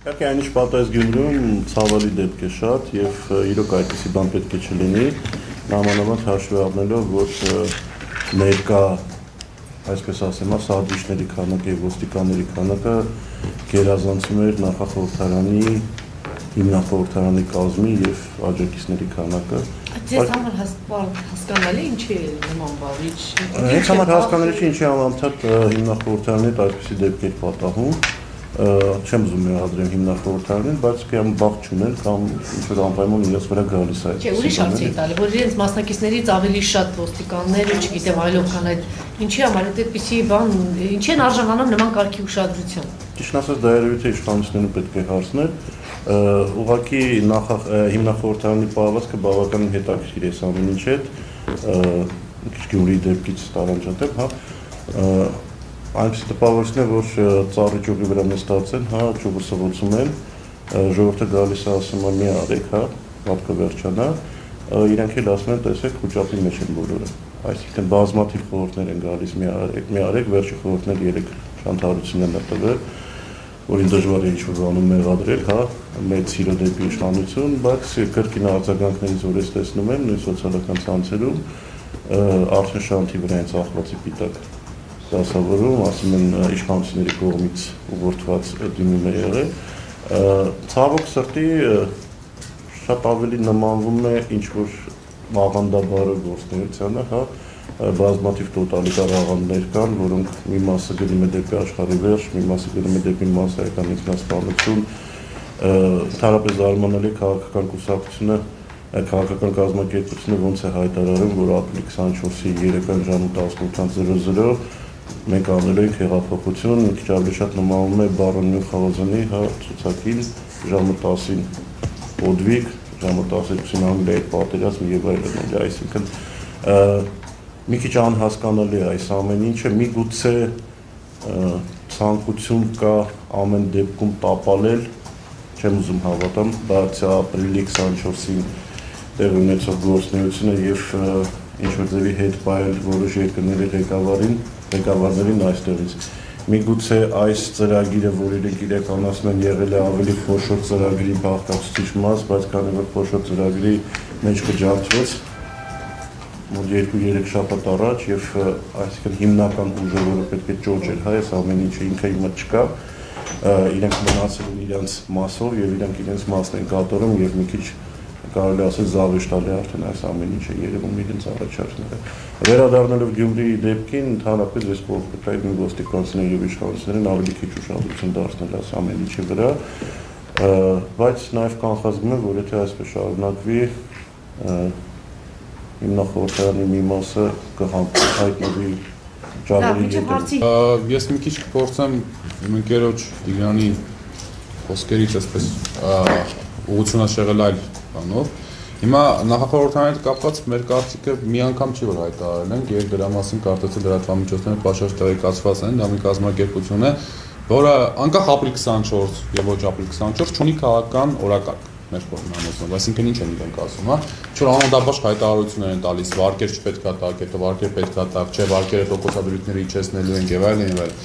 Իհարկե այնիշ պատահեց Գյումրիում ցավալի դեպք է շատ եւ իրոք այդպիսի բան պետք է չլինի, նամանավանդ հաշվի առնելով, որ ներկա, այսպես ասեմ, սահդիշների քանակը եւ ոստիկանների քանակը գերազանցում էր նախախորհրդարանի հիմնախորհրդարանի կազմի եւ աջակիցների քանակը։ Ձեզ համար հասկանալի ինչի է նման բան, Ինձ համար հասկանալի չէ ինչի անընդհատ հիմնախորհրդարանի հետ այսպիսի դեպքեր պատահում։ Չեմ ուզում մեղադրեմ հիմնախորհրդարանին, բայց կամ բախ չունեն կամ ինչ-որ անպայման իրենց վրա գալիս է այդ։ Չէ, ուրիշ հարց է տալի, որ իրենց մասնակիցներից ավելի շատ ոստիկաններ, չգիտեմ, այլով կան այդ ինչի համար այդպիսի բան, ինչի են արժանանում նման կարգի ուշադրության։ Ճիշտ ասած, դա երևի թե իշխանություններին պետք է հարցնել, ուղղակի հիմնախորհրդարանի պահվածքը բավականին հետաքրքիր է ամեն ինչ հետ, քիչ Գյումրիի դեպքից տարանջատեմ, հա, այնպես տպավորություն է, որ ծառի ճյուղի վրա նստած են, հա, ճյուղը սղոցում են, ժողովուրդը գալիս է ասում է մի արեք, հա, պատկը վերջանա, իրանք էլ ասում են, տեսեք, խուճապի մեջ են բոլորը, այսինքն բազմաթիվ խորհուրդներ են գալիս, մի արեք, վերջի խորհուրդներ 3 շանթարություն են տվել, որին դժվար է ինչ-որ բանում մեղադրել, հա, մեծ սիրո դեպի իշխանություն, բայց կրկին արձագանքներից որ ես տեսնում եմ, նույն սոցիալական ցանցերում արդեն շանթի վրա են ծախված պիտակ դասավորում, ասում են իշխանությունների կողմից ուղղորդված դիմում է եղել, ցավոք սրտի շատ ավելի նմանվում է ինչ-որ աղանդաբարը գործունեությանը, հա, բազմաթիվ տոտալիտար աղանդներ կան, որոնք մի մասը գնում է դեպի աշխարհի վերջ, մի մասը գնում է դեպի մասսայական ինքնասպանություն, ընդհանրապես զարմանալի քաղաքական կուսակցությունը, քաղաքական կազմակերպությունը ոնց է հայտարարում, որ ապրիլի 24-ի երեկոյան ժամը 18:00 մենք անելու ենք հեղափոխություն, մի քիչ ավելի շատ նմանվում է Բարոն Մյունխհաուզենի ցուցակին ժամը 10-ին Օդվիկ, ժամը 10-ին Անգլիայի պատերազմ եւ այլն, այսինքն մի քիչ անհասկանալի է այս ամեն ինչը, միգուցե ցանկություն կա ամեն դեպքում տապալել, չեմ ուզում հավատամ, բացի ապրիլի 24-ին տեղի ունեցող գործունեությունը եւ ինչ-որ ձևի հետ պայել որոշ երկրների ղեկավարներին այստեղից։ Միգուցե այս ծրագիրը, որ իրենք իրականացնում են, եղել է ավելի խոշոր ծրագրի բաղկացուցիչ մաս, բայց քանի որ խոշոր ծրագրի մեջ կջարդվեց մոտ 2-3 շաբաթ առաջ եւ այսինքն հիմնական ուժը, որը պետք է ճոճեր, հա, այս ամեն ինչը ինքը հիմա չկա, իրենք մնացել են իրենց մասով եւ իրենք իրենց մասն են կատարում եւ մի քիչ կարելի ասել զավեշտալի արդեն այս ամեն ինչը երևում իրենց առաջարկները։ Վերադառնալով Գյումրիի դեպքին, ընդհանրապես ես կողքային ոստիկանությունների եւ իշխանություններին ավելի քիչ ուշադրություն դարձնել այս ամեն ինչի վրա, բայց նաեւ կանխազգում եմ, որ եթե այսպես շարունակվի, հիմնախորհրդարանի մի մասը կհայտնվի ճարերի ետևում։ Ես մի քիչ կփորձեմ իմ ընկերոջ Տիգրանի խոսքերից այսպես ուղղությունը շեղել այլ բանով։ Հիմա նախախորհրդարանի հետ կապված մեր կարծիքը մի անգամ չի որ հայտարարել ենք եւ դրա մասին կարծեցի լրատվամիջոցները պաշարժ տեղեկացված են, դա մի կազմակերպություն է, որը անկախ ապրիլի 24 եւ ոչ ապրիլի 24 չունի քաղաքական օրակարգ մեր կողմնանոցով, այսինքն ինչ են իրենք ասում, հա, չէ՞ անհանդաբաշ հայտարարություններ են տալիս, վարկեր չպետք է տակ, հետո վարկեր պետք է տակ, չէ, վարկերը տոկոսադրույթները իջեցնելու են եւ այլն եւ այլն։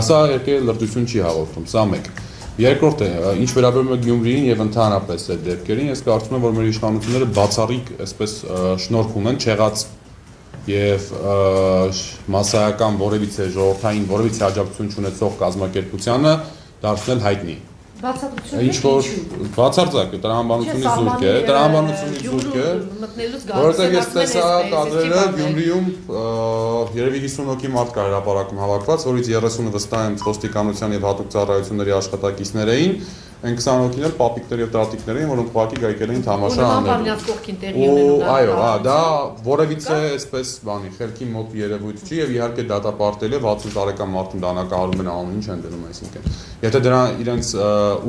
Սա երկե լրտություն չի հաղորդում, սա մեկ։ Երկրորդը, ինչ վերաբերում է Գյումրիին եւ ընդհանրապես այդ դեպքերին, ես կարծում եմ, որ մեր իշխանությունները բացառիկ այսպես շնորհք ունեն չեղած եւ մասսայական որևիցե ժողովրդային որևիցե աջակցություն չունեցող կազմակերպությանը դարձնել հայտնի։ Ինչ որ բացարձակ տրամաբանությունից զուրկ է, որովհետև ես տեսա կադրերը Գյումրիում երևի 50 հոգի մարդ կար հրապարակում հավաքված, որից 30-ը վստահ եմ ոստիկանության եւ հատուկ ծառայությունների աշխատակիցներ էին, այն 20 հոգին էլ պապիկներ եւ տատիկներ էին, որոնք ուղղակի գայքել էին թամաշա անելու։ Այո, հա, դա որևիցե այսպես բանի խելքի մոտ երևույթ չի եւ իհարկե դատապարտել է 60 տարեկան մարդուն դանակահարում են անում, ինչ են դնում, այսինքն։ Եթե դրան իրենց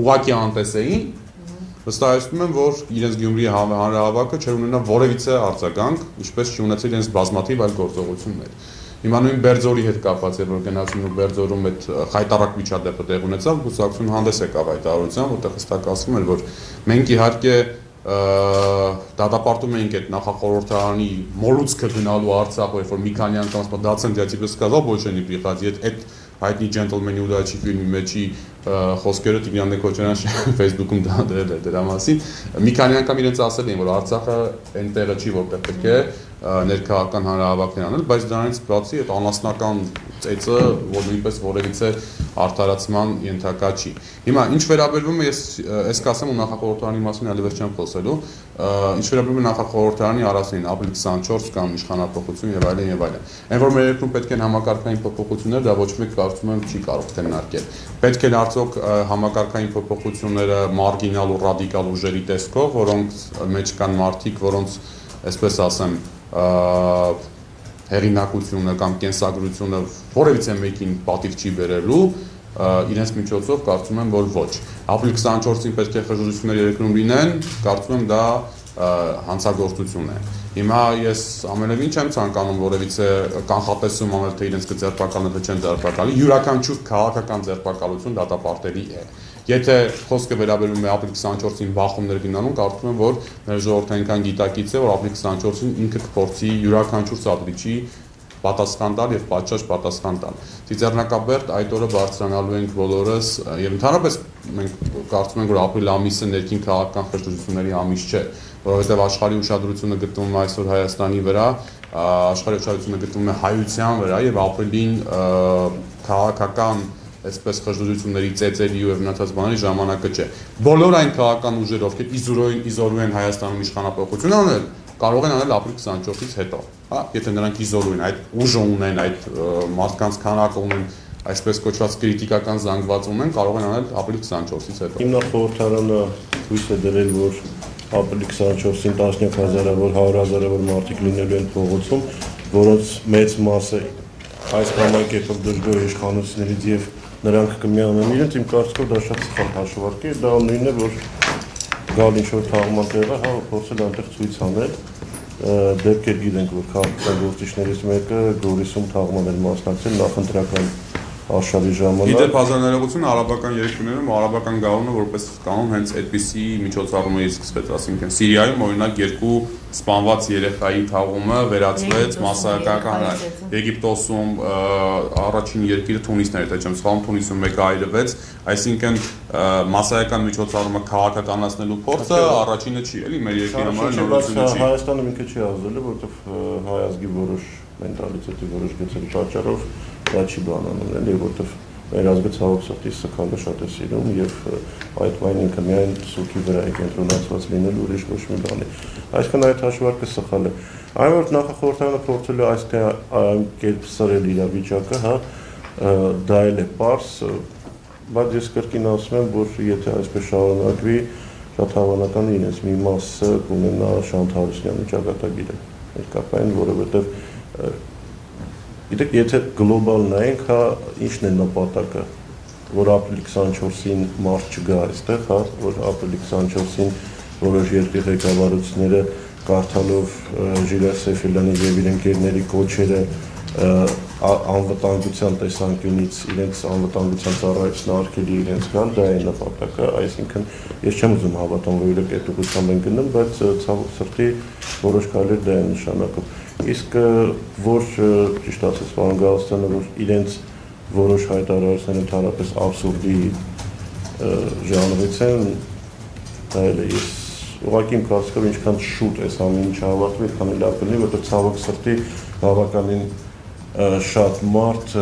ուղղակի անտեսեին, վստահեցնում եմ, որ իրենց Գյումրիի հանրահավաքը չէր ունենա որևիցե արձագանք, ինչպես չունեցել իրենց բազմաթիվ այլ գործողություններ։ Հիմա նույն Բերձորի հետ կապված է, որ գնացին ու Բերձորում այդ խայտարակ միջադեպը տեղ ունեցավ, կուսակցություն հանդես եկավ այդ առողջության, որտեղ հստակ ասում էր, որ մենք իհարկե դատապարտում էինք այդ նախախորհրդարանի մոլուցքը գնալու Արցախ, երբ որ մի քանի անգամ դացեն դիացիպս сказал, больше не приходи, այդ հայտնի Gentleman Udachի ֆիլմի մեջի խոսքերը Տիգրան Նեքոչարյան Facebook-ում դրել է դրա մասին։ Մի քանի անգամ իրենց ասել էին, որ Արցախը այն տեղը չի, որտեղ պետք է ներքաղաքական հանրահավաքներ անել, բայց դրանից բացի այդ անասնական ծեծը, որ նույնպես որևիցե արդարացման ենթակա չի։ Հիմա ինչ վերաբերվում է, ես կասեմ ու նախախորհրդարանի մասին այլևս չեմ խոսելու, ինչ վերաբերվում է նախախորհրդարանի առասին ապրիլ 24 կամ իշխանապողություն եւ այլն եւ այլն։ Այն որ մեր երկրում պետք են համակարգային փոփոխություններ, դա ոչ մեկ կարծում եմ չի կարող քննարկել։ Պետք են արդյոք համակարգային փոփոխությունները մարգինալ ու ռադիկալ ուժերի տեսքով, որոնց մեջ կան մարդիկ, որոնց, այսպես ասեմ, հեղինակությունը կամ կենսագրությունը որևիցե մեկին պատիվ չի բերելու, իրենց միջոցով կարծում եմ, որ ոչ։ Ապրիլ 24-ին պետք է խժուժություններ երկրում լինեն, կարծում եմ դա հանցագործություն է։ Հիմա ես ամենևին չեմ ցանկանում որևիցե կանխատեսում անել, թե իրենց կձերբակալեն, թե չեն ձերբակալի, յուրաքանչյուր քաղաքական ձերբակալություն դատապարտելի է։ Եթե խոսքը վերաբերում է ապրիլ 24-ին բախումներ գնալուն, կարծում եմ, որ մեր ժողովուրդը այնքան գիտակից է, որ ապրիլ 24-ին ինքը կփորձի յուրաքանչյուր սադրիչի պատասխան տալ եւ պատշաճ պատասխան տալ։ Ծիծեռնակաբերդ այդ օրը բարձրանալու ենք բոլորս եւ ընդհանրապես մենք կարծում ենք, որ ապրիլ ամիսը ներքին քաղաքական խժդժությունների ամիս չէ, որովհետեւ աշխարհի ուշադրությունը գտնվում է այսօր Հայաստանի վրա, աշխարհի ուշադրությունը գտնվում է հայության վրա եւ ապրիլին քաղաքական այսպես խժդժությունների ծեծերի ու մնացած բաների ժամանակը չէ։ Բոլոր այն քաղաքական ուժերը, ովքեր իզորու են Հայաստանում իշխանապողություն անել, կարող են անել ապրիլ 24-ից հետո, հա, եթե նրանք իզորու են, այդ ուժը ունեն, այդ մարդկանց քանակը ունեն, այսպես կոչված քրիտիկական զանգված ունեն, կարող են անել ապրիլ 24-ից հետո։ Հիմնախորհրդարանը հույս է դրել, որ ապրիլի 24-ին տասնյակ հազարավոր, 100,000-ավոր մարդիկ լինելու են փողոցում, որոնց մեծ մասը այս կամ այն կերպով դժգոհ իշխանություններից եւ նրանք կմիանան իրենց, իմ կարծիքով դա շատ սխալ հաշվարկ է, դա նույնն է, որ գալ ինչ-որ թաղման տեղը, հա, փորձել այնտեղ ցույց անել, դեպքեր գիտենք, որ քաղաքական գործիչներից մեկը Գորիսում թաղման էր մասնակցել նախընտրական արշավի ժամանակ։ Իդեպ հազարներողությունը արաբական երկրներում արաբական գաղունը որպես կանոն հենց այդպիսի միջոցառումներից սկսվեց, ասինքն Սիրիայում օրինակ երկու սպանված երեխայի թաղումը վերածվեց մասսայական, Եգիպտոսում առաջին երկիրը Թունիսն էր, թե չեմ սխալվում, Թունիսում մեկը այրվեց, այսինքն մասսայական միջոցառումը քաղաքականացնելու փորձը առաջինը չի, էլի մեր երկրի համար նորությունը չի։ Հայաստանը ինքը չի ազդել, որովհետև հայ ազգի որոշ մենտալիտետի որոշ գծերի պատճառով դա չի բանանում, էլի, որովհետև մեր ազգը ցավոք սրտի սխալը շատ է սիրում եւ այդ վայն ինքը միայն սուքի վրա է կենտրոնացված լինել, ուրիշ ոչ մի բան է։ Այսինքն այդ հաշվարկը սխալ է։ Այն որ նախախորհրդարանը փորձելու այս կերպ սրել իրավիճակը, հա, դա էլ է պարզ, բայց ես կրկին ասում եմ, որ եթե այսպես շարունակվի, շատ հավանական է իրենց մի մասը կունենա Շանթ Հարությունյանի ճակատագիրը։ Ներկայացին, որովհետև գիտեք, եթե գլոբալ նայենք, հա, ինչն է նպատակը, որ ապրիլի 24-ին մարդ չգա այստեղ, հա, որ ապրիլի 24-ին որոշ երկրի ղեկավարությունները կարդալով Ժիրայր Սեֆիլյանի եւ իր ընկերների կոչերը անվտանգության տեսանկյունից իրենց անվտանգության ծառայությունը արգելի իրենց գալ, դա է նպատակը, այսինքն ես չեմ ուզում հավատամ, որ իրոք այդ ուղղությամբ են գնում, բայց ցավոք սրտի որոշ քայլեր դա են նշանակում։ Իսկ որ ճիշտ ասած պարոն Գալստյանը, որ իրենց որոշ հայտարարությունները ընդհանրապես աբսուրդի ժանրից են, դա էլ է, ես ուղղակի իմ կարծիքով ինչքան շուտ այս ամեն ինչը հավաքվի, այդքան էլ լավ կլինի, որովհետև ցավոք սրտի բավականին շատ մարդ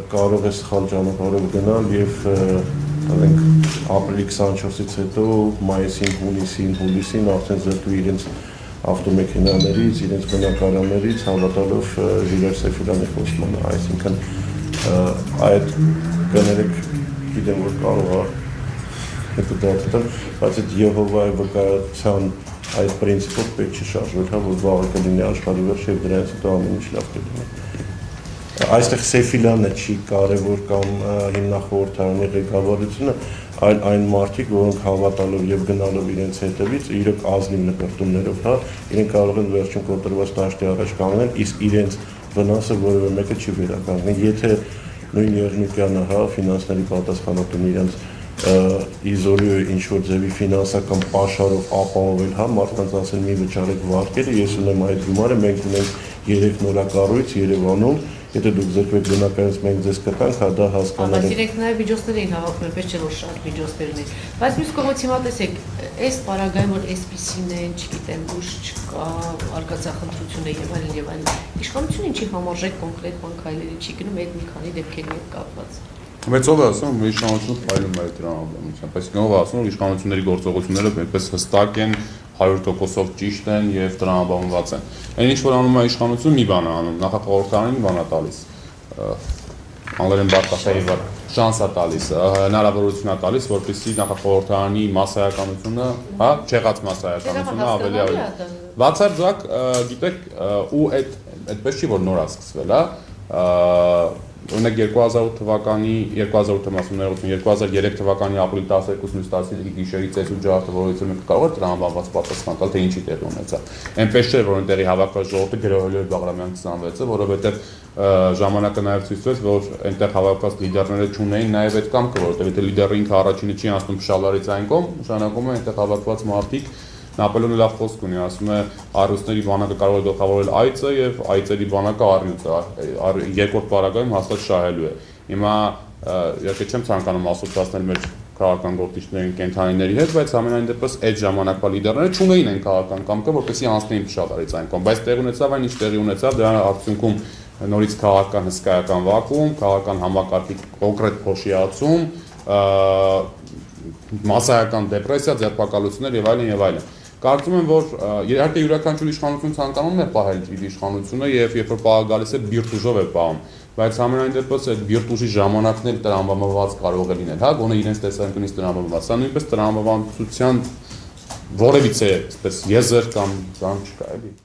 կարող է սխալ ճանապարհով գնալ եւ ասենք ապրիլի 24-ից հետո մայիսին, հուլիսին արդեն զրկվի իրենց ավտոմեքենաներից, իրենց բնակարաններից, հավատալով Ժիրայր Սեֆիլյանի խոստմանը, այսինքն այդ կներեք, գիտեմ, որ կարող է հետադարձել, բայց այդ Եհովայի վկայության այդ պրինցիպով պետք չի շարժվել, հա, որ վաղը կլինի աշխարհի վերջ եւ դրանից հետո ամեն ինչ լավ կլինի։ Այստեղ Սեֆիլյանը չի կարևոր կամ հիմնախորհրդարանի ղեկավարությունը, այլ այն մարդիկ, որոնք հավատալով եւ գնալով իրենց հետևից, իրոք ազնիվ նկարտումներով, հա, իրենք կարող են վերջին կոտրված դաշտի առաջ կանգնել, իսկ իրենց վնասը որևէ մեկը չի վերականգնի։ Եթե նույն Երնիկյանը, հա, ֆինանսների պատասխանատուն իրենց իզորի ինչ որ ձևի ֆինանսական պաշարով ապահովել, հա, մարդկանց ասել մի վճարեք վարկերը, ես ունեմ այդ գումարը, մենք ունենք 3 նորակառույց Երևանում եթե դուք զրկվեք բնակարանից մենք ձեզ կտանք, հա դա հասկանալի։ Բայց իրենք նաև միջոցներ էին հավաքում, այնպես չէ որ շատ միջոցներ ունեն։ Բայց մյուս կողմից հիմա տեսեք, այս պարագայում որ այսպիսին են, չգիտեմ, ուժ չկա, արկածախնդրություն է եւ այլն եւ այլն։ Իշխանությունը ինչի համարժեք կոնկրետ բան քայլերի չի գնում այդ մի քանի դեպքերի հետ կապված։ Բայց ով է ասում, որ իշխանությունը փայլում է տրամաբանությամբ, այսինքն ով է ասում, որ իշխանությունների գործողությունները այդպես հստակ են, 100%-ով ճիշտ են եւ տրամաբանված են։ Այն ինչ որ անում է իշխանությունը մի բան է անում, նախախորհրդարանին բան է տալիս։ Անգլերեն բարձրացիա շանս է տալիս, հնարավորություն է տալիս, որպեսզի նախախորհրդարանի մասսայականությունը, հա, չեղած մասսայականությունը ավելի բացարձակ, գիտեք, ու այդպես չի որ նոր է սկսվել, հա, օրինակ 2008 թվականի 2003 թվականի ապրիլի 12-15 գիշերի ծեսու ջարդը, որից մենք կարող էր տրամաբանված պատասխան տալ, թե ինչի տեղի ունեցավ։ Այնպես չէ, որ այնտեղի հավաքված ժողովուրդը գրոհել էր Բաղրամյան 26-ը, որովհետև ժամանակը նաև ցույց տվեց, որ այնտեղ հավաքված լիդերները չունեին նաև այդ կամքը, որովհետև եթե լիդերը ինքը առաջինը չի անցնում փշալարից այն կողմ, նշանակում է այնտեղ հավաքված մարդիկ Նապոլեոնը լավ խոսք ունի, ասում է առյուծների բանակը կարող է գլխավորել այծը եւ այծերի բանակը առյուծը, երկրորդ պարագայում հաստատ շահելու է։ Հիմա իհարկե չեմ ցանկանում ասոցիացնել մեր քաղաքական գործիչներին կենթանիների հետ, բայց ամենայն դեպս այդ ժամանակվա լիդերները չունեին այն քաղաքական կամքը, որպեսզի անցնեին փշալարից այն կողմ, բայց տեղ ունեցավ այն ինչ տեղի ունեցավ, դրա արդյունքում նորից քաղաքական հսկայական վակուում, քաղաքական համակարգի կոնկրետ փոշիացում, մասսայական դեպրեսիա, ձերբակալություններ եւ այլն եւ այլն։ Կարծում եմ, որ իհարկե յուրաքանչյուր իշխանություն ցանկանում է պահել իր իշխանությունը եւ երբ որ պահը գալիս է բիրտ ուժով է պահում, բայց ամենայն դեպս այդ բիրտ ուժի ժամանակն էլ տրամաբանված կարող է լինել, հա, գոնե իրենց տեսանկյունից տրամաբանված։ Սա նույնպես տրամաբանության որևիցե այսպես եզր կամ չկա էլի։